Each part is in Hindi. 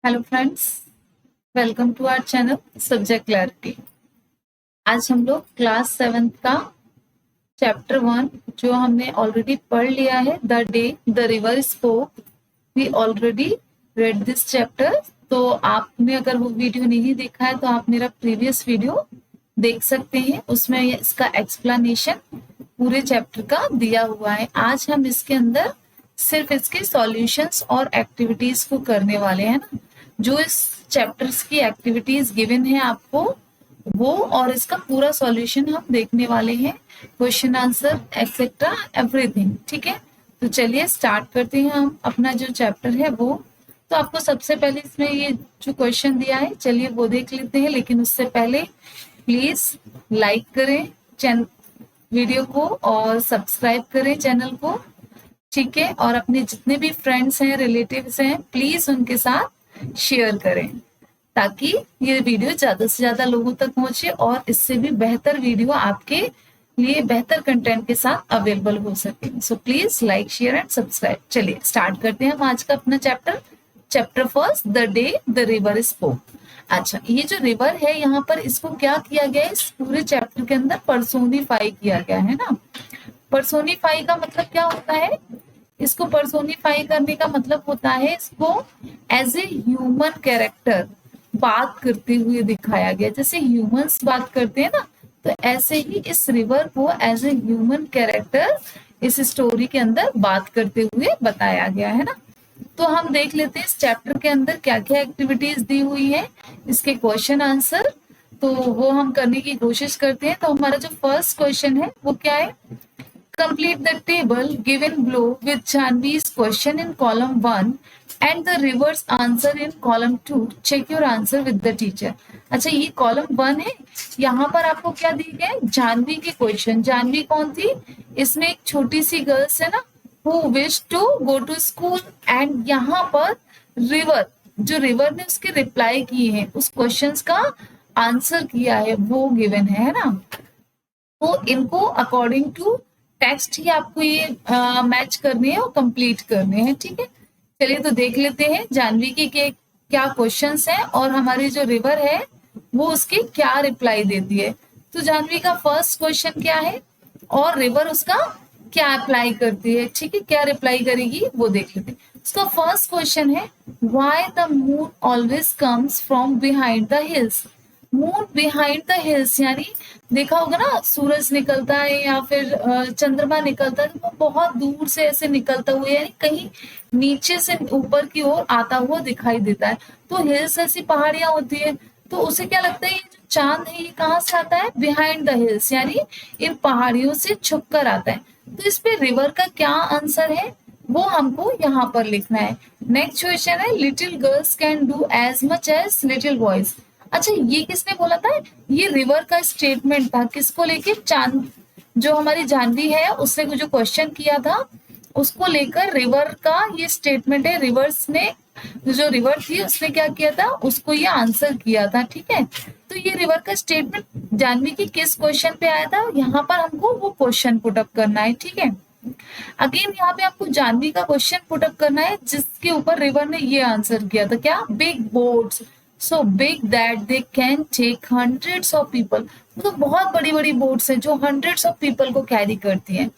Hello friends, welcome to our channel subject clarity. आज हम लोग क्लास 7th का चैप्टर 1 जो हमने ऑलरेडी पढ़ लिया है, the day the river spoke. We already read this chapter. तो आपने अगर वो वीडियो नहीं देखा है तो आप मेरा प्रीवियस वीडियो देख सकते हैं, उसमें इसका एक्सप्लेनेशन पूरे चैप्टर का दिया हुआ है। आज हम इसके अंदर सिर्फ इसके सॉल्यूशंस और एक्टिविटीज को करने वाले हैं ना। जो इस चैप्टर्स की एक्टिविटीज गिवन है आपको, वो और इसका पूरा सॉल्यूशन हम देखने वाले हैं, क्वेश्चन आंसर एक्सेट्रा एवरीथिंग। ठीक है, तो चलिए स्टार्ट करते हैं हम अपना जो चैप्टर है वो। तो आपको सबसे पहले इसमें ये जो क्वेश्चन दिया है, चलिए वो देख लेते हैं। लेकिन उससे पहले प्लीज लाइक करें वीडियो को और सब्सक्राइब करें चैनल को। ठीक है, और अपने जितने भी फ्रेंड्स हैं, रिलेटिव्स हैं, प्लीज उनके साथ शेयर करें ताकि ये वीडियो ज्यादा से ज्यादा लोगों तक पहुंचे और इससे भी बेहतर वीडियो आपके लिए बेहतर कंटेंट के साथ अवेलेबल हो सके। So please like, share and subscribe. चलिए स्टार्ट करते हैं हम आज का अपना chapter first, the day the river spoke. अच्छा, ये जो रिवर है यहाँ पर इसको क्या किया गया है, इस पूरे चैप्टर के अंदर पर्सोनिफाई किया गया है ना। पर्सोनिफाई का मतलब क्या होता है? इसको पर्सोनिफाई करने का मतलब होता है इसको एज ए ह्यूमन कैरेक्टर बात करते हुए दिखाया गया। जैसे ह्यूमंस बात करते हैं ना, तो ऐसे ही इस रिवर को एज ए ह्यूमन कैरेक्टर इस स्टोरी के अंदर बात करते हुए बताया गया है ना। तो हम देख लेते हैं इस चैप्टर के अंदर क्या क्या एक्टिविटीज दी हुई है, इसके क्वेश्चन आंसर, तो वो हम करने की कोशिश करते हैं। तो हमारा जो फर्स्ट क्वेश्चन है वो क्या है, complete the table given below with Janvi's question in column 1 and the reverse answer in column 2. Check your answer with the teacher. अच्छा, ये कॉलम 1 है, यहाँ पर आपको क्या दी गए, जानवी के क्वेश्चन। जानवी कौन थी? इसमें एक छोटी सी गर्ल्स है ना, who wish to go to school, and यहाँ पर रिवर, जो रिवर ने उसके रिप्लाई किए हैं, उस क्वेश्चंस का आंसर किया है, वो गिवन है ना। तो इनको अकॉर्डिंग टू टेक्स्ट ही आपको ये मैच करने हैं और कंप्लीट करने हैं। ठीक है, चलिए तो देख लेते हैं जानवी के क्या क्वेश्चंस हैं और हमारी जो रिवर है वो उसके क्या रिप्लाई देती है। तो जानवी का फर्स्ट क्वेश्चन क्या है और रिवर उसका क्या अप्लाई करती है। ठीक है, क्या रिप्लाई करेगी वो देख लेते हैं। उसका फर्स्ट क्वेश्चन है, why the moon always comes from behind the hills. Moon behind the hills यानी देखा होगा ना, सूरज निकलता है या फिर चंद्रमा निकलता है, तो वो बहुत दूर से ऐसे निकलता हुआ यानी कहीं नीचे से ऊपर की ओर आता हुआ दिखाई देता है। तो हिल्स ऐसी पहाड़ियां होती है, तो उसे क्या लगता है ये जो चांद है ये कहाँ से आता है, बिहाइंड द हिल्स यानी इन पहाड़ियों से छुप कर आता है। तो इस पे रिवर का क्या आंसर है वो हमको यहाँ पर लिखना है। नेक्स्ट क्वेश्चन है, little girls can do as much as little boys. अच्छा, ये किसने बोला था? ये रिवर का स्टेटमेंट था, किसको लेके, चांद, जो हमारी जानवी है उसने जो क्वेश्चन किया था उसको लेकर रिवर का ये स्टेटमेंट है। रिवर्स ने, जो रिवर थी उसने क्या किया था, उसको ये आंसर किया था। ठीक है, तो ये रिवर का स्टेटमेंट जानवी की किस क्वेश्चन पे आया था, यहाँ पर हमको वो क्वेश्चन पुटअप करना है। ठीक है, अगेन यहाँ पे आपको जानवी का क्वेश्चन पुटअप करना है जिसके ऊपर रिवर ने ये आंसर किया था, क्या, big boats, so big that they can take hundreds of people. तो बहुत बड़ी बड़ी बोट्स हैं जो हंड्रेड्स ऑफ पीपल को कैरी करती हैं।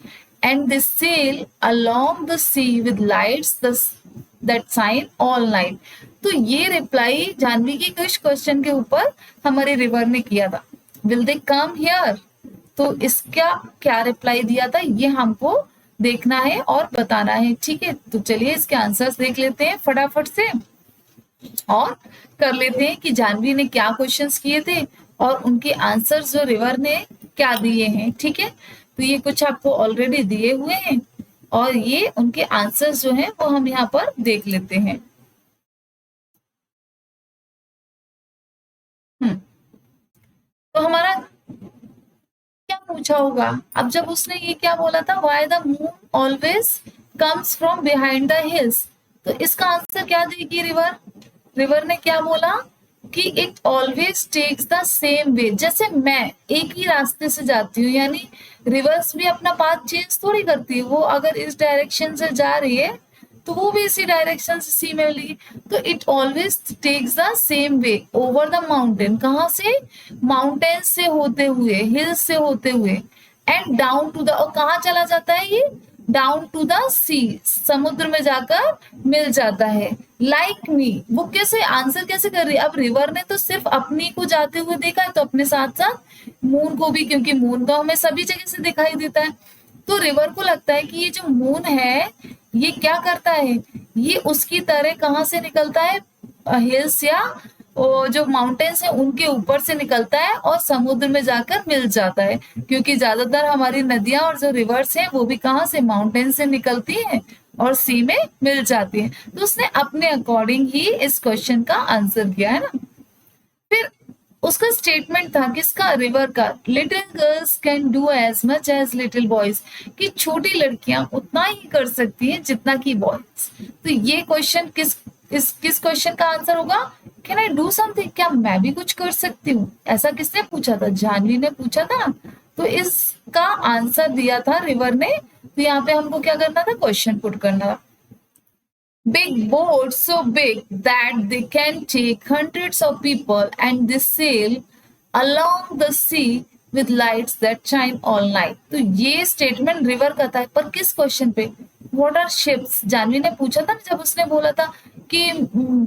And they sail along the sea with lights that shine all night. तो ये रिप्लाई जानवी के कुछ क्वेश्चन के ऊपर हमारे रिवर ने किया था, विल दे कम हियर। तो इसका क्या रिप्लाई दिया था ये हमको देखना है और बताना है। ठीक है, तो चलिए इसके आंसर्स देख लेते हैं फटाफट से और कर लेते हैं कि जानवी ने क्या क्वेश्चंस किए थे और उनके आंसर्स जो रिवर ने क्या दिए हैं। ठीक है, तो ये कुछ आपको ऑलरेडी दिए हुए हैं और ये उनके आंसर्स जो हैं वो हम यहाँ पर देख लेते हैं। तो हमारा क्या पूछा होगा, अब जब उसने ये क्या बोला था, why the moon always comes from behind the hills, तो इसका आंसर क्या देगी रिवर। रिवर ने क्या बोला कि it always takes the same way. जैसे मैं एक ही रास्ते से जाती हूँ, यानी रिवर्स भी अपना पाथ चेंज थोड़ी करती है। वो अगर इस डायरेक्शन से जा रही है तो वो भी इसी डायरेक्शन से सी में मिलेगी। तो it always takes the same way over the mountain, कहाँ से, माउंटेन से होते हुए, हिल्स से होते हुए, एंड डाउन टू द, और कहाँ चला जाता है ये, डाउन टू द सी, समुद्र में जाकर मिल जाता है। लाइक मी, वो कैसे आंसर कैसे कर रही है, अब रिवर ने तो सिर्फ अपनी को जाते हुए देखा है, तो अपने साथ साथ मून को भी, क्योंकि मून का हमें सभी जगह से दिखाई देता है। तो रिवर को लगता है कि ये जो मून है ये क्या करता है, ये उसकी तरह कहाँ से निकलता है, हिल्स या जो माउंटेन्स है उनके ऊपर से निकलता है और समुद्र में जाकर मिल जाता है, क्योंकि ज्यादातर हमारी नदियां और जो रिवर्स हैं वो भी कहाँ से, माउंटेन से निकलती हैं और सी में मिल जाती है। तो उसने अपने अकॉर्डिंग ही इस क्वेश्चन का आंसर किया है ना। फिर उसका स्टेटमेंट था किसका, रिवर का, little girls can do as much as little boys, कि छोटी लड़कियां उतना ही कर सकती हैं जितना कि बॉयज। तो ये क्वेश्चन किस क्वेश्चन का आंसर होगा, कैन आई डू समथिंग, क्या मैं भी कुछ कर सकती हूँ, ऐसा किसने पूछा था, जानवी ने पूछा था। तो इसका आंसर दिया था रिवर ने। तो यहाँ पे हमको क्या करना था, क्वेश्चन पुट करना था। Big boats so big that they can take hundreds of people and they sail along the sea with lights that shine all night. तो ये स्टेटमेंट रिवर का था, पर किस क्वेश्चन पे, व्हाट आर शिप्स, जानवी ने पूछा था जब उसने बोला था कि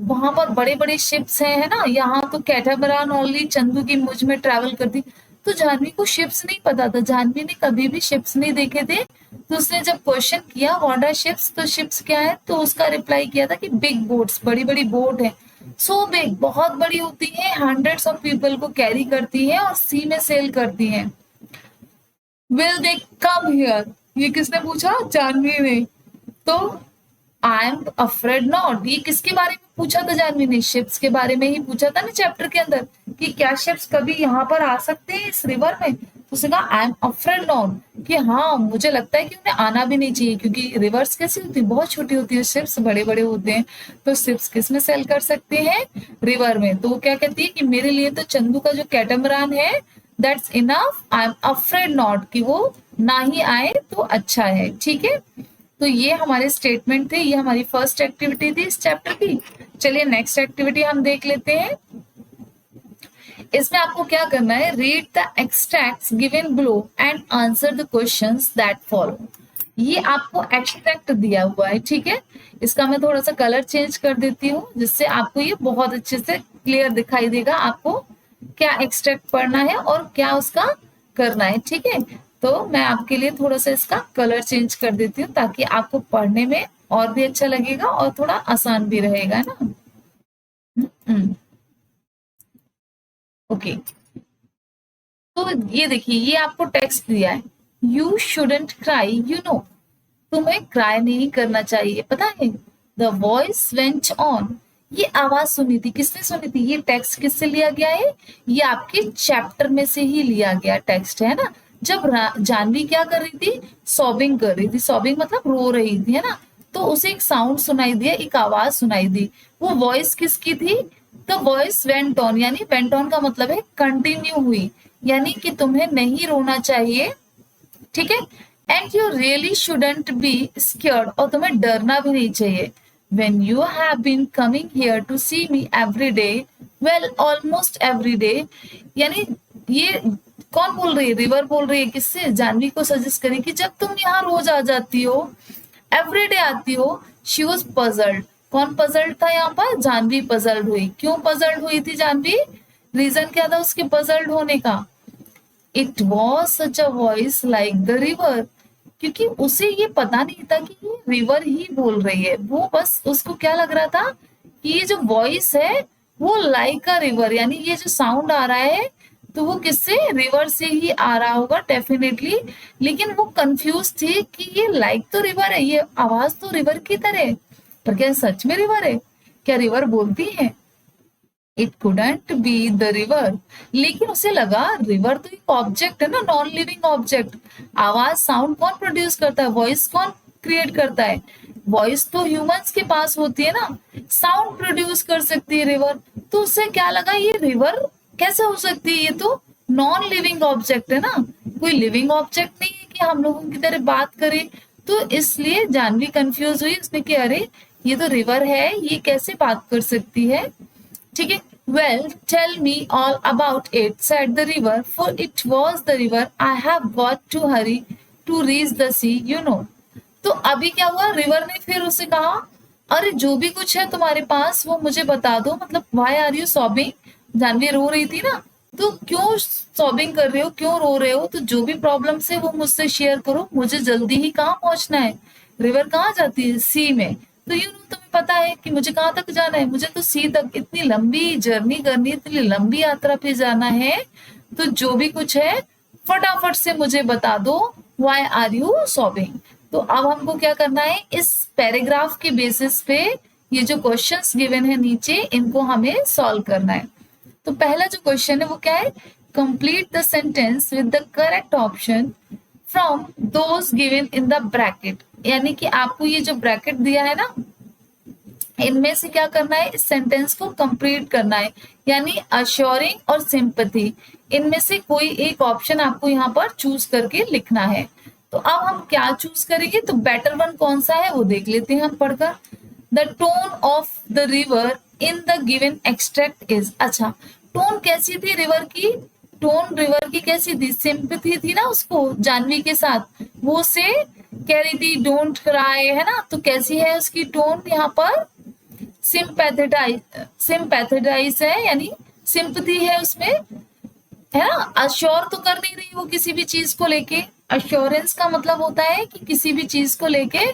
वहां पर बड़े बड़े शिप्स हैं, है ना, यहाँ तो कैटामरान ओनली चंदू की मुझ में ट्रैवल करती। तो जानवी को शिप्स नहीं पता था, जानवी ने कभी भी शिप्स नहीं देखे थे। तो उसने जब क्वेश्चन किया व्हाट आर शिप्स, तो शिप्स क्या है, तो उसका रिप्लाई किया था कि बिग बोट्स, बड़ी बड़ी बोट है, सो बिग, बहुत बड़ी होती है, हंड्रेड्स ऑफ पीपल को कैरी करती है और सी में सेल करती है। विल दे कम हियर, ये किसने पूछा, जानवी ने। तो आई एम अफ्रेड नॉट, ये किसके बारे में पूछा था जानवी ने, शिप्स के बारे में ही पूछा था ना चैप्टर के अंदर, कि क्या शिप्स कभी यहाँ पर आ सकते हैं इस रिवर में। तो उसने कहा आई एम अफ्रेड नॉट, कि हाँ मुझे लगता है कि उन्हें आना भी नहीं चाहिए, क्योंकि रिवर्स कैसी होती है, बहुत छोटी होती है, शिप्स बड़े बड़े होते हैं। तो शिप्स किस में सेल कर सकते हैं, रिवर में। तो वो क्या कहती है कि मेरे लिए तो चंदू का जो कैटमरान है that's enough, I am afraid not, कि वो ना ही आए तो अच्छा है, ठीक है। तो ये हमारे स्टेटमेंट थे, ये हमारी फर्स्ट एक्टिविटी थी इस चैप्टर की। चलिए नेक्स्ट एक्टिविटी हम देख लेते हैं। इसमें आपको क्या करना है, read the extracts given below and answer the questions that follow. ये आपको एक्सट्रैक्ट दिया हुआ है, ठीक है। इसका मैं थोड़ा सा कलर चेंज कर देती हूँ जिससे आपको ये बहुत अच्छे से क्लियर दिखाई देगा, आपको क्या एक्सट्रैक्ट पढ़ना है और क्या उसका करना है, ठीक है। तो मैं आपके लिए थोड़ा सा इसका कलर चेंज कर देती हूँ ताकि आपको पढ़ने में और भी अच्छा लगेगा और थोड़ा आसान भी रहेगा ना। ओके, तो ये देखिए, ये आपको टेक्स्ट दिया है, you shouldn't cry, you know, तुम्हें क्राई नहीं करना चाहिए, पता है। द वॉइस वेंट ऑन, ये आवाज सुनी थी, किसने सुनी थी, ये टेक्स्ट किससे लिया गया है, ये आपके चैप्टर में से ही लिया गया टेक्स्ट है ना। जब जानवी क्या कर रही थी, सॉबिंग कर रही थी, सॉबिंग मतलब रो रही थी, है ना। तो उसे एक साउंड सुनाई दिया, एक आवाज सुनाई दी, वो वॉइस किसकी थी, द वॉइस वेंट ऑन, यानी वेंट ऑन का मतलब है कंटिन्यू हुई, यानी कि तुम्हें नहीं रोना चाहिए, ठीक है। And you really shouldn't B स्क्योर्ड, और तुम्हें डरना भी नहीं चाहिए। When you have been coming here to see me every day, well almost every day, यानी ये कौन बोल रही है, रिवर बोल रही है, किससे, जानवी को सजेस्ट करी कि जब तुम यहाँ रोज आ जाती हो, एवरीडे आती हो। शी वॉज पजल्ड, कौन पजल्ड था यहाँ पर, जानवी पजल्ड हुई। क्यों पजल्ड हुई थी जानवी, रीजन क्या था उसके पजल्ड होने का, it was such a voice like the river, क्योंकि उसे ये पता नहीं था कि ये रिवर ही बोल रही है, वो बस उसको क्या लग रहा था कि ये जो वॉइस है वो लाइक अ रिवर, यानी ये जो साउंड आ रहा है तो वो किससे, रिवर से ही आ रहा होगा डेफिनेटली। लेकिन वो कंफ्यूज थी कि ये लाइक तो रिवर है, ये आवाज तो रिवर की तरह है, पर क्या सच में रिवर है, क्या रिवर बोलती है। It couldn't be the river, लेकिन उसे लगा रिवर तो एक ऑब्जेक्ट है ना, नॉन लिविंग ऑब्जेक्ट। आवाज साउंड कौन प्रोड्यूस करता है, वॉइस कौन क्रिएट करता है, वॉइस तो ह्यूमंस के पास होती है ना, साउंड प्रोड्यूस कर सकती है रिवर। तो उसे क्या लगा, ये रिवर कैसे हो सकती है, ये तो नॉन लिविंग ऑब्जेक्ट है ना, कोई लिविंग ऑब्जेक्ट नहीं है कि हम लोगों की तरह बात करे। तो इसलिए जानवी कंफ्यूज हुई, उसने कि अरे ये तो रिवर है, ये कैसे बात कर सकती है। ठीक है, well tell me all about it said the river, for it was the river I have got to hurry to reach the sea you know. तो अभी क्या हुआ, रिवर ने फिर उसे कहा अरे जो भी कुछ है तुम्हारे पास वो मुझे बता दो, मतलब why are you sobbing, Janvi रो रही थी ना, तो क्यों सॉबिंग कर रहे हो, क्यों रो रहे हो, तो जो भी प्रॉब्लम है वो मुझसे शेयर करो, मुझे जल्दी ही कहाँ पहुंचना है। रिवर कहाँ जाती है, सी में, तो यू नो तुम्हें पता है कि मुझे कहाँ तक जाना है, मुझे तो सी तक इतनी लंबी जर्नी करनी है, इतनी लंबी यात्रा पे जाना है, तो जो भी कुछ है फटाफट से मुझे बता दो, व्हाई आर यू सॉबिंग। तो अब हमको क्या करना है, इस पैराग्राफ के बेसिस पे ये जो क्वेश्चंस गिवन है नीचे, इनको हमें सॉल्व करना है। तो पहला जो क्वेश्चन है वो क्या है, complete the sentence with the correct option from those given in the bracket. यानी कि आपको ये जो ब्रैकेट दिया है ना, इनमें से क्या करना है, इस सेंटेंस को कंप्लीट करना है, यानी अश्योरिंग और सिंपैथी, इनमें से कोई एक ऑप्शन आपको यहाँ पर चूज करके लिखना है। तो अब हम क्या चूज करेंगे, तो बेटर वन कौन सा है वो देख लेते हैं हम पढ़कर। The tone of the river in the given extract is, अच्छा टोन कैसी थी रिवर की, टोन रिवर की कैसी थी, सिंपैथी थी ना उसको जानवी के साथ, वो से कह रही थी डोंट क्राई, है ना, तो कैसी है उसकी टोन यहाँ पर, सिंपैथेटाइज है, यानी सिंपैथी है उसमें, है ना। अश्योर तो कर नहीं रही वो किसी भी चीज को लेके, अश्योरेंस का मतलब होता है कि किसी भी चीज को लेके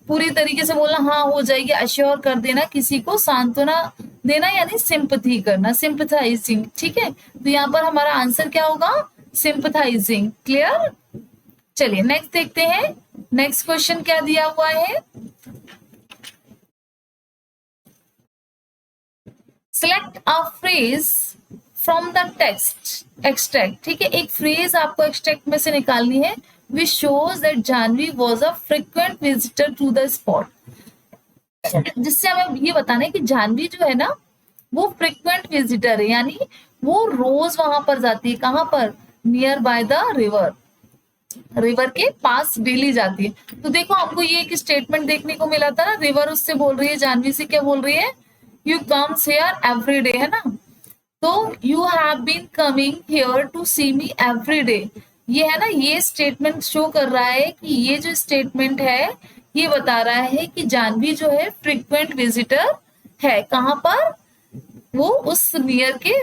पूरी तरीके से बोलना हाँ हो जाएगी, अश्योर कर देना, किसी को सांत्वना देना, यानी सिंपैथी करना, सिंपैथाइजिंग। ठीक है, तो यहाँ पर हमारा आंसर क्या होगा, सिंपैथाइजिंग। क्लियर, चलिए नेक्स्ट देखते हैं, नेक्स्ट क्वेश्चन क्या दिया हुआ है, select a phrase from the text extract. ठीक है, एक फ्रेज आपको एक्सट्रैक्ट में से निकालनी है, which shows that Janvi was a frequent visitor to the spot, जिससे हमें ये बताना है कि जानवी जो है ना वो फ्रीक्वेंट विजिटर है, यानी वो रोज वहां पर जाती है, कहाँ पर, near by the river, river के पास डेली जाती है। तो देखो हमको ये एक स्टेटमेंट देखने को मिला था ना, रिवर उससे बोल रही है, जानवी से क्या बोल रही है, you comes here every day, है ना, तो you have been coming here to see me every day, ये है ना, ये स्टेटमेंट शो कर रहा है कि ये जो स्टेटमेंट है ये बता रहा है कि जानवी जो है फ्रीक्वेंट विजिटर है, कहाँ पर, वो उस नियर के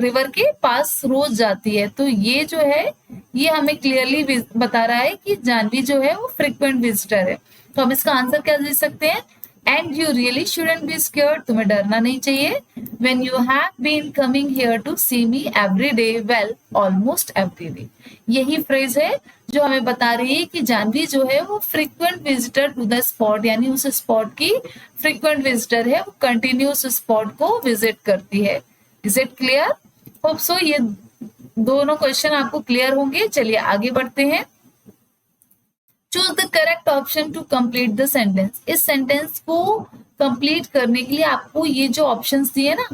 रिवर के पास रोज जाती है। तो ये जो है ये हमें क्लियरली बता रहा है कि जानवी जो है वो फ्रीक्वेंट विजिटर है। तो हम इसका आंसर क्या दे सकते हैं, and you really shouldn't be scared, तुम्हें डरना नहीं चाहिए, when you have been coming here to see me every day, well almost every day. यही फ्रेज है जो हमें बता रही है कि जानवी जो है वो frequent visitor to the spot, यानी उस स्पॉट की फ्रीक्वेंट विजिटर है, वो कंटिन्यूस स्पॉट को विजिट करती है। Is it clear, hope so ये दोनों क्वेश्चन आपको क्लियर होंगे। चलिए आगे बढ़ते हैं, choose the correct option to complete the sentence. इस सेंटेंस को कंप्लीट करने के लिए आपको ये जो ऑप्शंस दिए ना,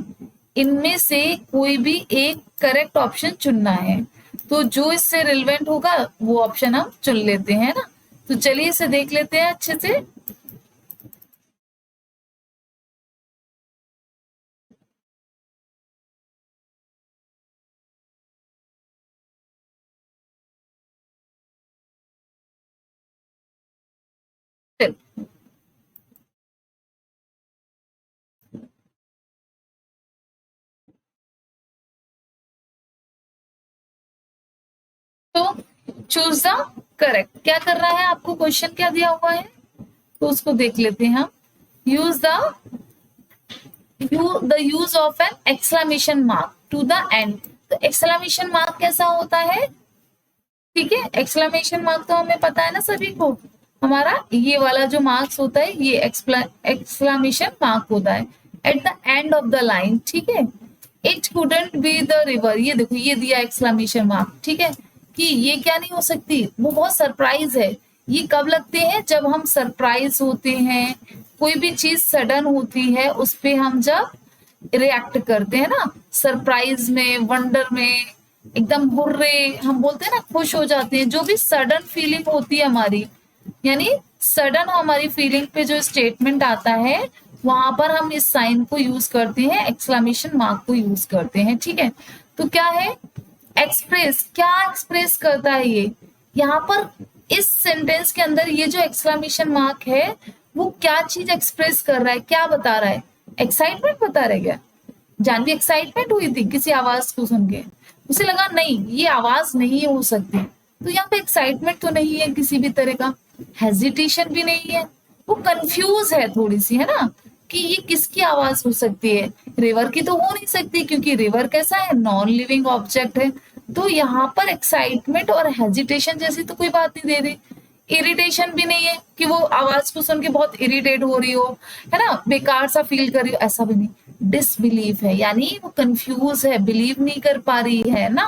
इनमें से कोई भी एक करेक्ट ऑप्शन चुनना है, तो जो इससे रिलेवेंट होगा वो ऑप्शन हम चुन लेते हैं ना। तो चलिए इसे देख लेते हैं अच्छे से। तो चूज द करेक्ट, क्या कर रहा है, आपको क्वेश्चन क्या दिया हुआ है, तो उसको देख लेते हैं हम। Use the use of an exclamation mark to the end. तो एक्सक्लेमेशन मार्क कैसा होता है, ठीक है, एक्सक्लेमेशन मार्क तो हमें पता है ना सभी को, हमारा ये वाला जो मार्क्स होता है ये एक्सक्लेमेशन मार्क होता है at the end of the line. ठीक है, it couldn't be the river, ये देखो ये दिया एक्सक्लेमेशन मार्क, ठीक है, कि ये क्या नहीं हो सकती, वो बहुत सरप्राइज है। ये कब लगते हैं, जब हम सरप्राइज होते हैं, कोई भी चीज सडन होती है उस पे हम जब रिएक्ट करते हैं ना, सरप्राइज में, वंडर में, एकदम हुर्रे हम बोलते हैं ना, खुश हो जाते हैं, जो भी सडन फीलिंग होती है हमारी, यानी सडन हमारी फीलिंग पे जो स्टेटमेंट आता है वहां पर हम इस साइन को यूज करते हैं, एक्सक्लेमेशन मार्क को यूज करते हैं। ठीक है, तो क्या है एक्सप्रेस, क्या एक्सप्रेस करता है ये यहाँ पर इस सेंटेंस के अंदर, ये जो एक्सक्लेमेशन मार्क है वो क्या चीज एक्सप्रेस कर रहा है, क्या बता रहा है, एक्साइटमेंट बता रहा है क्या? जानवी एक्साइटमेंट हुई थी किसी आवाज को सुन के, उसे लगा नहीं ये आवाज नहीं हो सकती, तो यहाँ पे एक्साइटमेंट तो नहीं है किसी भी तरह का, हेजिटेशन भी नहीं है, वो कंफ्यूज है थोड़ी सी, है ना, कि ये किसकी आवाज हो सकती है, रिवर की तो हो नहीं सकती क्योंकि रिवर कैसा है, नॉन लिविंग ऑब्जेक्ट है। तो यहाँ पर एक्साइटमेंट और हेजिटेशन जैसी तो कोई बात नहीं दे रही, इरिटेशन भी नहीं है कि वो आवाज को सुन के बहुत इरिटेट हो रही हो, है ना, बेकार सा फील कर रही हो, ऐसा भी नहीं। डिसबिलीव है, यानी वो कंफ्यूज है, बिलीव नहीं कर पा रही है ना।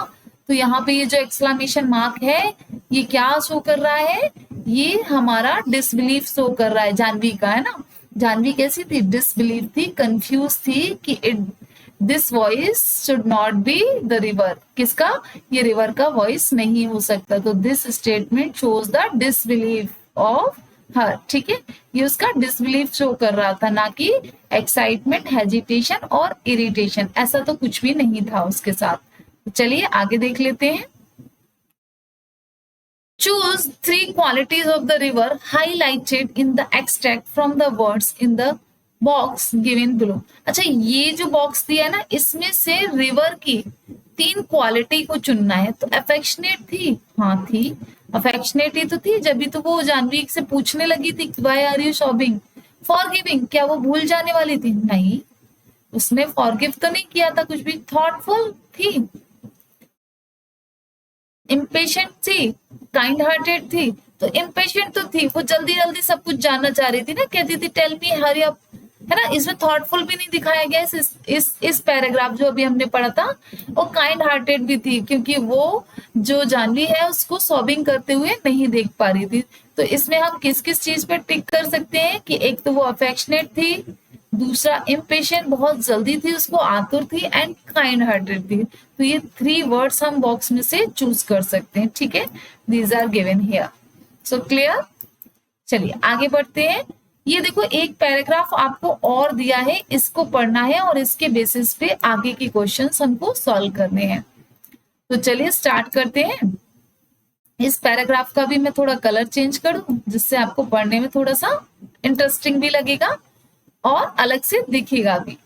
तो यहाँ पे ये जो एक्सक्लेमेशन मार्क है ये क्या शो कर रहा है, ये हमारा डिसबिलीव शो कर रहा है, जानवी का, है ना। जानवी कैसी थी, डिसबिलीव थी, कंफ्यूज थी कि it this voice should not be the river, किसका, ये रिवर का वॉइस नहीं हो सकता। तो this statement shows the disbelieve of her. ठीक है, ये उसका डिसबिलीव शो कर रहा था, ना कि एक्साइटमेंट, हेजिटेशन और इरिटेशन, ऐसा तो कुछ भी नहीं था उसके साथ। तो चलिए आगे देख लेते हैं। Choose three qualities of the river highlighted in the extract from the words in the box given below। अच्छा, ये जो बॉक्स दिया है ना, इसमें से रिवर की 3 क्वालिटी को चुनना है। तो अफेक्शनेट थी, हाँ थी, अफेक्शनेट ही तो थी, जब भी तो वो जानवी से पूछने लगी थी why are you sobbing. Forgiving, क्या वो भूल जाने वाली थी, नहीं, उसने फॉरगिव तो नहीं किया था कुछ भी। थॉटफुल थी, इम्पेशेंट थी, काइंड हार्टेड थी। तो इम्पेशेंट तो थी, वो जल्दी जल्दी सब कुछ जानना चाह रही थी ना, कहती थी टेल मी हरी अप, है ना। इसमें थॉटफुल भी नहीं दिखाया गया इस पैराग्राफ जो अभी हमने पढ़ा था। और काइंड हार्टेड भी थी क्योंकि वो जो जानवी है उसको सॉबिंग करते हुए नहीं देख पा रही थी। तो इसमें हम किस किस चीज पर टिक कर सकते हैं कि एक तो वो अफेक्शनेट थी, दूसरा इम्पेशेंट, बहुत जल्दी थी, उसको आतुर थी, एंड काइंड हार्टेड थी। तो ये 3 वर्ड्स हम बॉक्स में से चूज कर सकते हैं। ठीक है, these are given here. So clear, चलिए आगे बढ़ते हैं। ये देखो एक पैराग्राफ आपको और दिया है, इसको पढ़ना है और इसके बेसिस पे आगे के क्वेश्चंस हमको सॉल्व करने हैं। तो चलिए स्टार्ट करते हैं। इस पैराग्राफ का भी मैं थोड़ा कलर चेंज कर दूं जिससे आपको पढ़ने में थोड़ा सा इंटरेस्टिंग भी लगेगा और अलग से दिखेगा भी।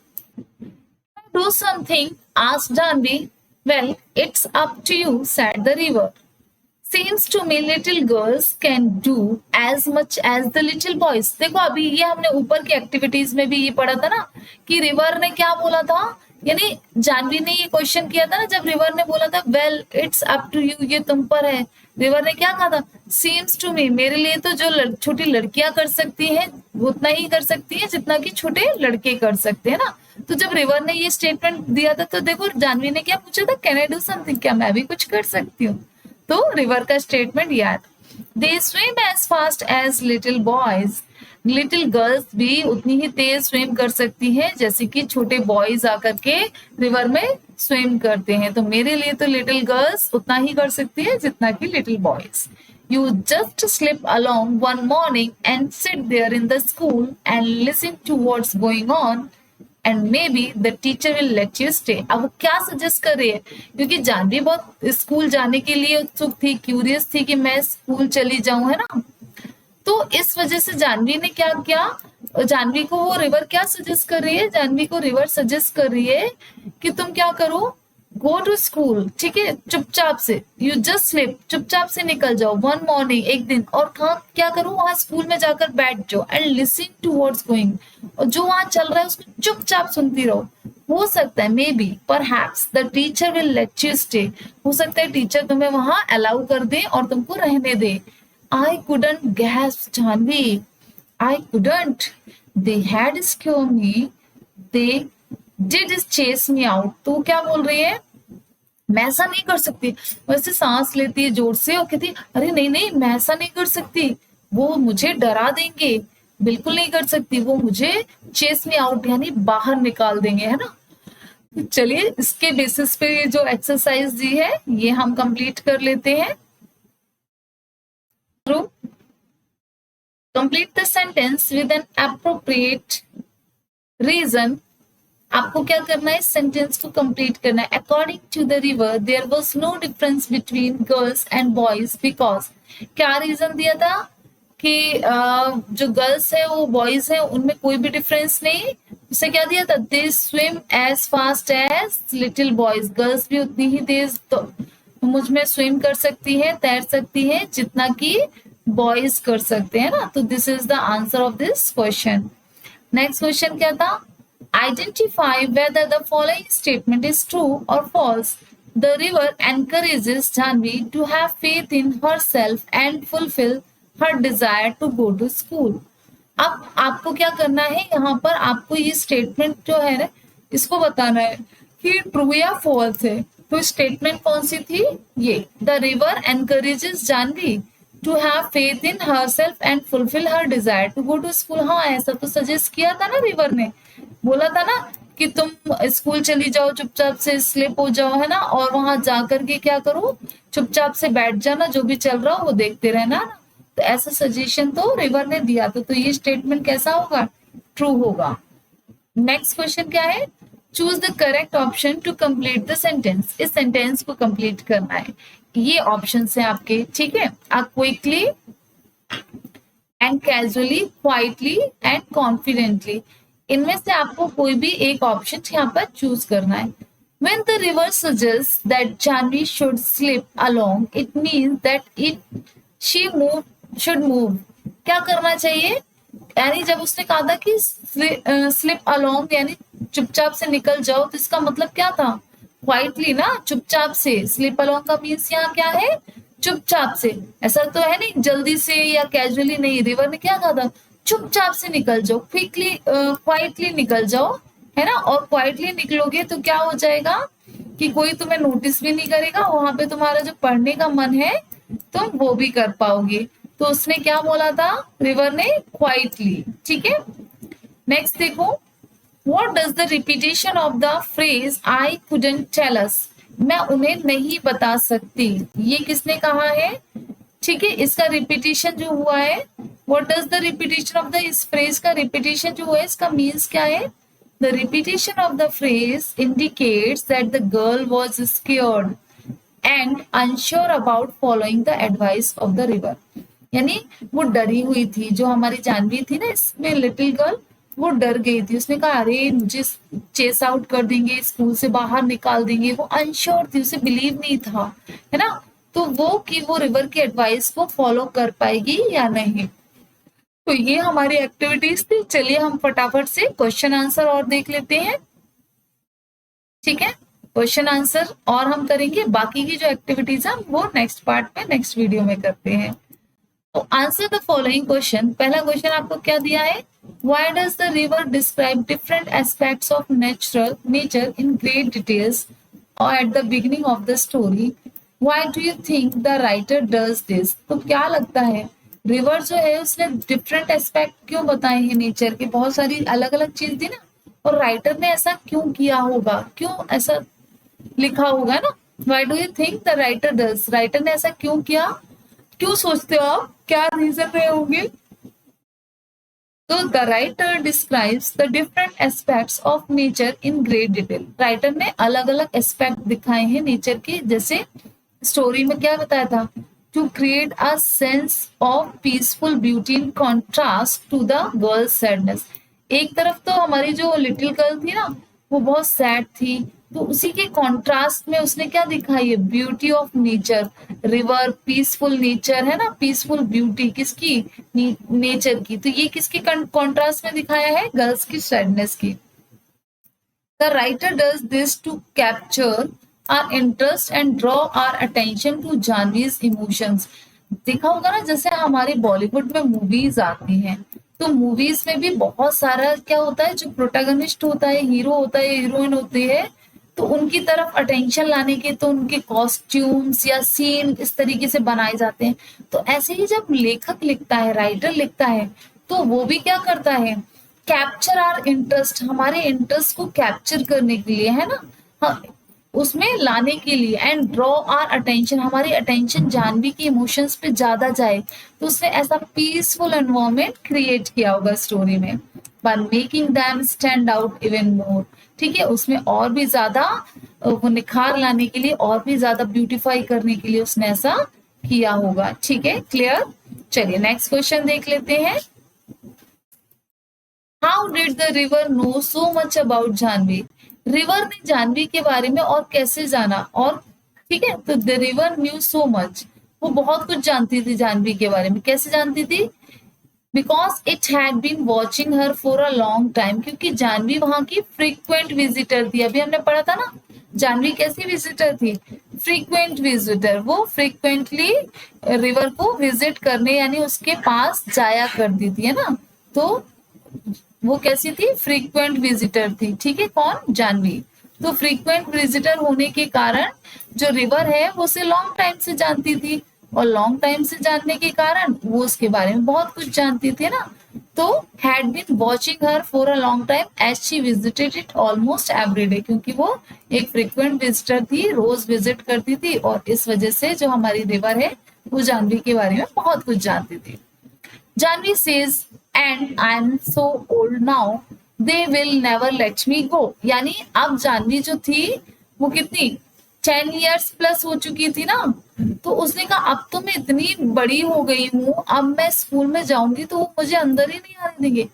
Do something, asked Janvi. Well, it's up to you, said the river. Seems to me little girls can do as much as the little boys। देखो अभी ये हमने ऊपर की एक्टिविटीज में भी ये पढ़ा था ना कि रिवर ने क्या बोला था, यानी जानवी ने ये क्वेश्चन किया था ना, जब रिवर ने बोला था well it's up to you, ये तुम पर है, रिवर ने क्या कहा था, सीम्स टू मी, मेरे लिए तो जो छोटी लड़कियां कर सकती हैं वो उतना ही कर सकती हैं जितना कि छोटे लड़के कर सकते हैं ना। तो जब रिवर ने ये स्टेटमेंट दिया था तो देखो जानवी ने क्या पूछा था, कैन आई डू समथिंग, क्या मैं भी कुछ कर सकती हूँ। तो रिवर का स्टेटमेंट याद, they swim as fast as little boys, little girls भी उतनी ही तेज स्विम कर सकती हैं जैसे कि छोटे बॉयज आकर के रिवर में स्विम करते हैं। तो मेरे लिए तो लिटिल गर्ल्स उतना ही कर सकती है जितना कि little boys. You just slip along one morning and sit there in the school and listen to what's going on and maybe the teacher will let you stay। अब वो क्या सजेस्ट कर रही है, क्योंकि जानवी बहुत स्कूल जाने के लिए उत्सुक थी, क्यूरियस थी कि मैं स्कूल चली जाऊं, है ना। तो इस वजह से जानवी ने क्या किया, जानवी को वो रिवर क्या सजेस्ट कर रही है, जानवी को रिवर सजेस्ट कर रही है कि तुम क्या करो, गो टू स्कूल, ठीक है, चुपचाप से, यू जस्ट स्लिप, चुपचाप से निकल जाओ, वन मॉर्निंग, एक दिन, और कहा क्या करो, वहां स्कूल में जाकर बैठ जाओ and listen to what's going, और जो वहां चल रहा है उसको चुपचाप सुनती रहो। हो सकता है may be perhaps the teacher will let you stay, हो सकता है टीचर तुम्हें वहां अलाउ कर दे और तुमको रहने दे। I couldn't gasp, Janvi. I couldn't. They had scared me. They did chase me out। तो क्या बोल रही है, मैं ऐसा नहीं कर सकती। वैसे सांस लेती है जोर से और कहती अरे नहीं नहीं मैं ऐसा नहीं कर सकती, वो मुझे डरा देंगे, बिल्कुल नहीं कर सकती, वो मुझे चेस मी आउट यानी बाहर निकाल देंगे, है ना। चलिए इसके बेसिस पे जो एक्सरसाइज दी है ये हम कंप्लीट कर लेते हैं। Complete the sentence with an appropriate reason. आपको क्या करना है, सेंटेंस को कंप्लीट करना है। According to the river there was no difference between girls and boys because, क्या रीजन दिया था कि जो गर्ल्स है वो बॉयज है उनमें कोई भी डिफरेंस नहीं। उसे क्या दिया था, they swim as fast as little boys, girls भी उतनी ही तेज तो मुझ में स्विम कर सकती है, तैर सकती है जितना कि बॉयज कर सकते हैं ना। तो this is the answer of this question. Next question क्या था, identify whether the following statement is true और false. The river encourages Janvi to have faith in herself and fulfil her desire to go to school. अब आपको क्या करना है, यहाँ पर आपको ये स्टेटमेंट जो है ना इसको बताना है कि ट्रू या फॉल्स है। तो स्टेटमेंट कौन सी थी, ये the river encourages Janvi to have faith in herself and fulfil her desire to go to school. हाँ, ऐसा तो सजेस्ट किया था ना रिवर ने, बोला था ना कि तुम स्कूल चली जाओ, चुपचाप से स्लिप हो जाओ, है ना, और वहां जाकर के क्या करो, चुपचाप से बैठ जाना, जो भी चल रहा हो वो देखते रहना ना। तो ऐसा सजेशन तो रिवर ने दिया था, तो ये स्टेटमेंट कैसा होगा, ट्रू होगा। नेक्स्ट क्वेश्चन क्या है, choose the correct option to complete the sentence. इस सेंटेंस को कंप्लीट करना है, ये ऑप्शन है आपके, ठीक है। Quickly and casually, quietly and confidently, इनमें से आपको कोई भी एक ऑप्शन यहाँ पर चूज करना है। When the river suggests that Janvi should slip along, it means that she should move. क्या करना चाहिए, यानी जब उसने कहा था कि स्लिप अलोंग यानी चुपचाप से निकल जाओ, तो इसका मतलब क्या था, क्वाइटली ना, चुपचाप से। स्लिप अलोंग का मीन्स यहाँ क्या है, चुपचाप से। ऐसा तो है नहीं जल्दी से या कैजुअली नहीं, रिवर ने क्या कहा था, चुपचाप से निकल जाओ, क्विकली क्वाइटली निकल जाओ, है ना। और क्वाइटली निकलोगे तो क्या हो जाएगा कि कोई तुम्हें नोटिस भी नहीं करेगा, वहां पे तुम्हारा जो पढ़ने का मन है तुम वो भी कर पाओगे। तो उसने क्या बोला था रिवर ने, क्वाइटली, ठीक है। नेक्स्ट देखो, what does the repetition of the phrase I couldn't tell us, मैं उन्हें नहीं बता सकती, ये किसने कहा है, ठीक है। इसका रिपीटेशन जो हुआ है, what does the repetition of the, इस फ्रेज का रिपीटेशन जो हुआ है इसका मीन्स क्या है, the repetition of the phrase indicates that the girl was scared and unsure about following the advice of the river। यानी वो डरी हुई थी, जो हमारी जानवी थी ना इसमें लिटिल गर्ल, वो डर गई थी। उसने कहा अरे मुझे चेस आउट कर देंगे, स्कूल से बाहर निकाल देंगे। वो अनश्योर थी, उसे बिलीव नहीं था, है ना। तो वो कि वो रिवर की एडवाइस को फॉलो कर पाएगी या नहीं। तो ये हमारी एक्टिविटीज थी। चलिए हम फटाफट से क्वेश्चन आंसर और देख लेते हैं, ठीक है। क्वेश्चन आंसर और हम करेंगे, बाकी की जो एक्टिविटीज है वो नेक्स्ट पार्ट में, नेक्स्ट वीडियो में करते हैं। तो आंसर द फॉलोइंग क्वेश्चन। पहला क्वेश्चन आपको क्या दिया है, why does the river describe different aspects of nature in great details और at the beginning of the story, why do you think the writer does this. तो क्या लगता है रिवर जो है उसने डिफरेंट एस्पेक्ट क्यों बताए हैं नेचर के, बहुत सारी अलग अलग चीज थी ना, और राइटर ने ऐसा क्यों किया होगा, क्यों ऐसा लिखा होगा ना। Why do you think the writer does, writer ने ऐसा क्यों किया, क्यों सोचते हो आप, क्या रीजन रहे होंगे। तो the writer describes the different aspects of nature in great detail. Writer ने अलग अलग एस्पेक्ट दिखाए हैं नेचर के, जैसे स्टोरी में क्या बताया था, to create a sense of peaceful beauty in contrast to the girl's sadness। एक तरफ तो हमारी जो लिटिल गर्ल थी ना वो बहुत सैड थी, तो उसी के कॉन्ट्रास्ट में उसने क्या दिखाई है, beauty of nature, river, peaceful nature, है ना, पीसफुल ब्यूटी किसकी, नेचर की। तो ये किसके कॉन्ट्रास्ट में दिखाया है, गर्ल्स की सैडनेस की। The writer does this to capture our interest and draw our attention to Janvi's emotions। देखा होगा ना, जैसे हमारे बॉलीवुड में मूवीज आती हैं, तो मूवीज में भी बहुत सारा क्या होता है, जो प्रोटैगनिस्ट होता है, हीरो होता है, हीरोइन होती है, तो उनकी तरफ अटेंशन लाने के तो उनके कॉस्ट्यूम्स या सीन इस तरीके से बनाए जाते हैं। तो ऐसे ही जब लेखक लिखता है, राइटर लिखता है, तो वो भी क्या करता है, कैप्चर आवर इंटरेस्ट, हमारे इंटरेस्ट को कैप्चर करने के लिए, है ना। हाँ, उसमें लाने के लिए, एंड ड्रॉ आर अटेंशन, हमारी अटेंशन जानवी की इमोशंस पे ज्यादा जाए, तो उसने ऐसा पीसफुल एनवायरमेंट क्रिएट किया होगा स्टोरी में, by making them stand out even more. ठीक है, उसमें और भी ज्यादा वो निखार लाने के लिए, और भी ज्यादा ब्यूटीफाई करने के लिए उसने ऐसा किया होगा। ठीक है, क्लियर। चलिए नेक्स्ट क्वेश्चन देख लेते हैं। How did the river know so much about Janvi? River ने जानवी के बारे में और कैसे जाना? और ठीक है, तो the river new so much, वो बहुत कुछ जानती थी जानवी के बारे में। कैसे जानती थी? Because it had been watching her for a long time, क्योंकि जानवी वहां की फ्रीक्वेंट विजिटर थी। अभी हमने पढ़ा था ना, जानवी कैसी विजिटर थी? Frequent visitor. वो फ्रीक्वेंटली रिवर को विजिट करने यानी उसके पास जाया करती थी, है ना। तो वो कैसी थी? फ्रीक्वेंट विजिटर थी। ठीक है, कौन? जानवी। तो फ्रीक्वेंट विजिटर होने के कारण जो रिवर है वो उसे लॉन्ग टाइम से जानती थी, और लॉन्ग टाइम से जानने के कारण वो उसके बारे में बहुत कुछ जानती थी ना। तो had been watching her for a long time as she visited it almost every day, क्योंकि वो एक फ्रीक्वेंट विजिटर थी, रोज विजिट करती थी, और इस वजह से जो हमारी रिवर है वो जानवी के बारे में बहुत कुछ जानती थी। Janvi says, and I'm so old now, they will never let me go. यानी अब जानवी जो थी वो कितनी 10 years प्लस हो चुकी थी ना, तो उसने कहा अब तो मैं इतनी बड़ी हो गई हूँ, अब मैं स्कूल में जाऊंगी तो वो मुझे अंदर ही नहीं आने देंगे।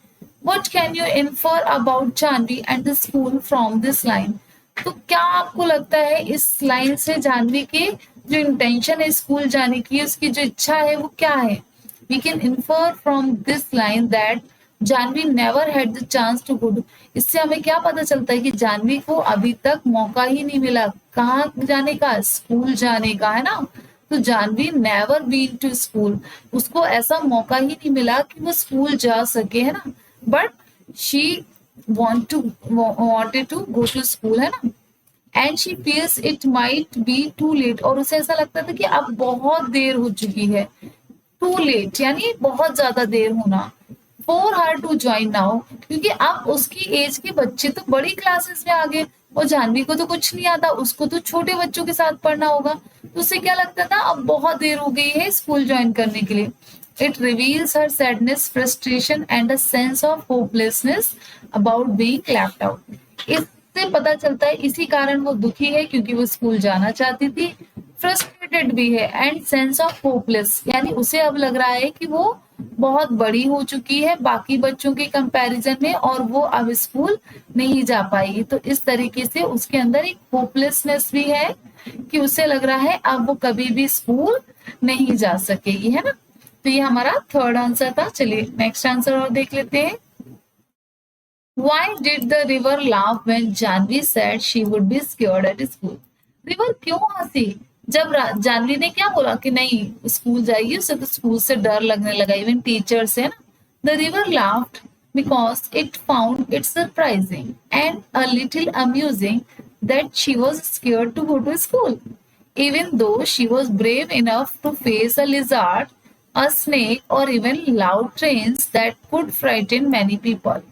What can you infer about Janvi and the school from this line? तो क्या आपको लगता है इस लाइन से जानवी के जो इंटेंशन है स्कूल जाने की, उसकी जो इच्छा है वो क्या है? We can infer from this line that Janvi never had the chance to go to। इससे हमें क्या पता चलता है कि जानवी को अभी तक मौका ही नहीं मिला कहाँ जाने का? स्कूल जाने का, है ना। तो Janvi never been to school, उसको ऐसा मौका ही नहीं मिला कि वो स्कूल जा सके, है ना। But she wanted to go to school, है ना। And she feels it might be too late, और उसे ऐसा लगता था कि अब बहुत देर हो चुकी है। टू लेट यानी बहुत ज्यादा देर होना। For her to join now, क्योंकि अब उसकी एज के बच्चे तो बड़ी क्लासेस में आ गए, और जानवी को तो कुछ नहीं आता, उसको तो छोटे बच्चों के साथ पढ़ना होगा। तो उसे क्या लगता था? अब बहुत देर हो गई है स्कूल ज्वाइन करने के लिए। It reveals her sadness, frustration and a sense of hopelessness about being left out. इससे पता चलता है इसी कारण वो दुखी है, क्योंकि वो स्कूल जाना चाहती थी। फ्रस्ट्रेटेड भी है, एंड सेंस ऑफ होपलेस यानी उसे अब लग रहा है कि वो बहुत बड़ी हो चुकी है बाकी बच्चों के कंपैरिजन में, और वो अब स्कूल नहीं जा पाएगी। तो इस तरीके से उसके अंदर एक होपलेसनेस भी है कि उसे लग रहा है अब वो कभी भी स्कूल नहीं जा सकेगी, है ना। तो ये हमारा थर्ड आंसर था। चलिए नेक्स्ट आंसर और देख लेते हैं। Why did the river laugh when Janvi said she would be scared at school? River क्यों हंसी जब जानवी ने क्या बोला कि नहीं स्कूल जाएगी, उसे तो स्कूल से डर लगने लगा, इवन टीचर से ना। The river laughed because it found it surprising and a little amusing that she was scared to go to school, even though she was brave enough to face a lizard, a snake, or even loud trains that could frighten many people.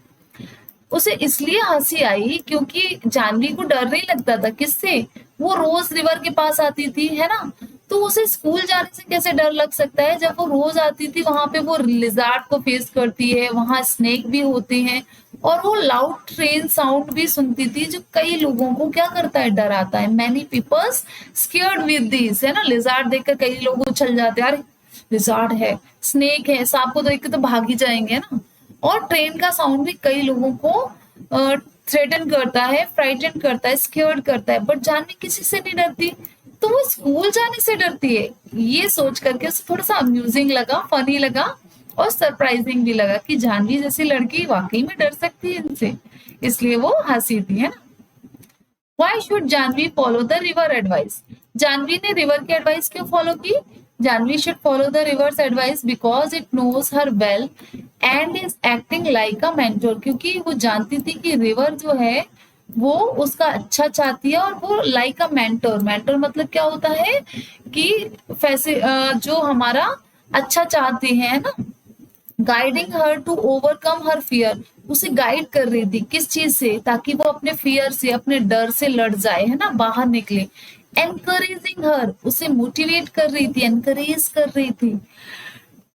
उसे इसलिए हंसी आई क्योंकि जानवी को डर नहीं लगता था। किससे? वो रोज रिवर के पास आती थी, है ना। तो उसे स्कूल जाने से कैसे डर लग सकता है जब वो रोज आती थी, वहां पे वो लिजार्ड को फेस करती है, वहां स्नेक भी होते हैं, और वो लाउड ट्रेन साउंड भी सुनती थी जो कई लोगों को क्या करता है? डराता है। Many peoples scared with this, है ना। लिजार्ड देखकर कई लोग उछल जाते हैं, अरे लिजार्ड है, स्नेक है, सांप को देख के तो भाग ही जाएंगे ना। और ट्रेन का साउंड भी कई लोगों को थ्रेटन करता है, फ्राइटन करता है, स्केयर्ड करता है, बट जानवी किसी से नहीं डरती, तो वो स्कूल जाने से डरती है। ये सोच करके उसे थोड़ा सा अम्यूजिंग लगा, फनी लगा, और सरप्राइजिंग भी लगा कि जानवी जैसी लड़की वाकई में डर सकती है इनसे, इसलिए वो हंसी थी, है ना। Why should Janvi follow the river advice? Janvi ने रिवर की एडवाइस क्यों फॉलो की? Janvi should follow the river's advice because it knows her well and is acting like a mentor, क्योंकि वो जानती थी कि रिवर जो है वो उसका अच्छा चाहती है, और वो लाइक अ मेंटोर। मेंटोर मतलब क्या होता है कि जो हमारा अच्छा चाहते हैं ना, guiding her to overcome her fear, उसे गाइड कर रही थी किस चीज से, ताकि वो अपने फियर से, अपने डर से लड़ जाए, है ना, बाहर निकले। एनकरेजिंग हर, उसे मोटिवेट कर रही थी, एनकरेज कर रही थी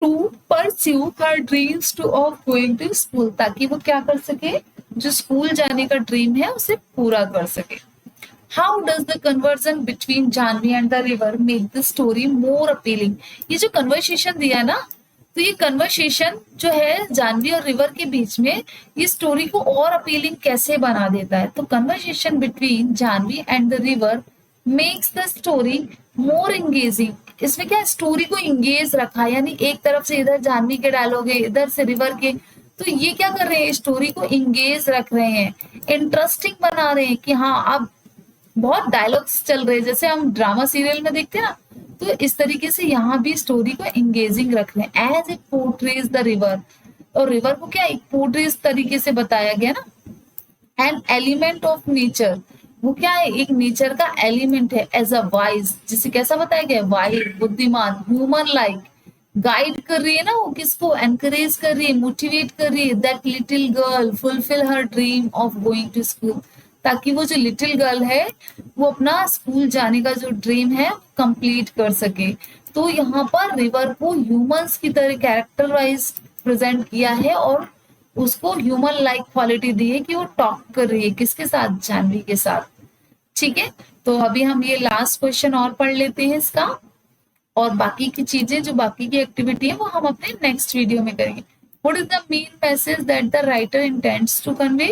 to pursue her dreams to of going to school, ताकि वो क्या कर सके, जो स्कूल जाने का ड्रीम है उसे पूरा कर सके। How does the conversion between Janhvi and the river make the story more appealing? ये जो कन्वर्सेशन दिया ना, तो ये कन्वर्सेशन जो है जानवी और रिवर के बीच में, ये स्टोरी को और अपीलिंग कैसे बना देता है? तो conversation between Janhvi and the river makes the story more engaging. इसमें क्या स्टोरी को इंगेज रखा, यानी एक तरफ से इधर जानवी के डायलॉग है, इधर से रिवर के, तो ये क्या कर रहे हैं, स्टोरी को इंगेज रख रहे हैं, इंटरेस्टिंग बना रहे हैं कि हाँ अब बहुत डायलॉग्स चल रहे हैं, जैसे हम ड्रामा सीरियल में देखते हैं ना, तो इस तरीके से यहाँ भी स्टोरी को एंगेजिंग रख रहे हैं। As it portrays the river, और रिवर को क्या एक पोर्ट्रेज तरीके से बताया गया ना। एन एलिमेंट ऑफ नेचर, वो क्या है, एक नेचर का एलिमेंट है। एज अ वाइज, जिसे कैसा बताया गया, वाइज, बुद्धिमान, ह्यूमन लाइक, गाइड कर रही है ना वो, किसको, एनकरेज कर रही है, मोटिवेट कर रही है, that little girl fulfil her dream of going to school, ताकि वो जो लिटिल गर्ल है वो अपना स्कूल जाने का जो ड्रीम है कंप्लीट कर सके। तो यहाँ पर रिवर को ह्यूमंस की तरह कैरेक्टर वाइज प्रेजेंट किया है, और उसको ह्यूमन लाइक क्वालिटी दी है कि वो टॉक कर रही है किसके साथ, जानवी के साथ। ठीक है, तो अभी हम ये लास्ट क्वेश्चन और पढ़ लेते हैं इसका, और बाकी की चीजें, जो बाकी की एक्टिविटी है, वो हम अपने नेक्स्ट वीडियो में करेंगे। What is the main message that the writer intends to convey?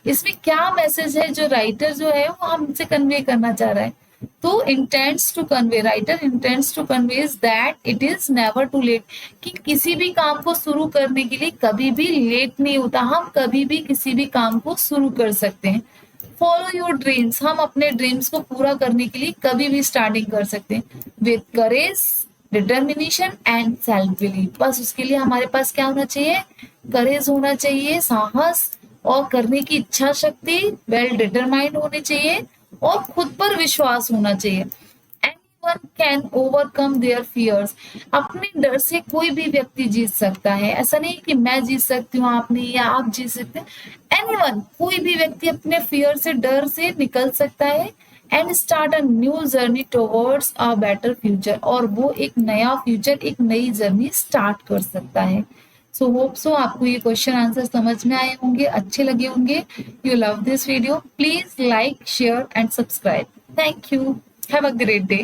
इसमें क्या मैसेज है जो राइटर जो है वो हमसे कन्वे करना चाह रहा है? तो intends to convey, writer intends to convey is that it is never too late, कि किसी भी काम को शुरू करने के लिए कभी भी लेट नहीं होता, हम कभी भी किसी भी काम को शुरू कर सकते हैं। फॉलो योर ड्रीम्स, हम अपने ड्रीम्स को पूरा करने के लिए कभी भी स्टार्टिंग कर सकते हैं। With courage, determination and self believe, बस उसके लिए हमारे पास क्या होना चाहिए, करेज होना चाहिए, साहस और करने की इच्छा शक्ति, वेल डिटरमाइंड होने चाहिए, और खुद पर विश्वास होना चाहिए। Anyone can overcome their fears, अपने डर से कोई भी व्यक्ति जीत सकता है, ऐसा नहीं कि मैं जीत सकती हूँ आप नहीं, या आप जीत सकते हैं। Anyone, कोई भी व्यक्ति अपने फियर से, डर से निकल सकता है, and start a new journey towards a better future, और वो एक नया फ्यूचर, एक नई जर्नी स्टार्ट कर सकता है। सो होप सो आपको ये क्वेश्चन आंसर समझ में आए होंगे, अच्छे लगे होंगे। You love this video, please like, share and subscribe. Thank you, have a great day.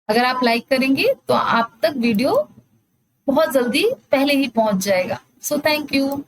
अगर आप लाइक करेंगे तो आप तक वीडियो बहुत जल्दी पहले ही पहुंच जाएगा। So thank you.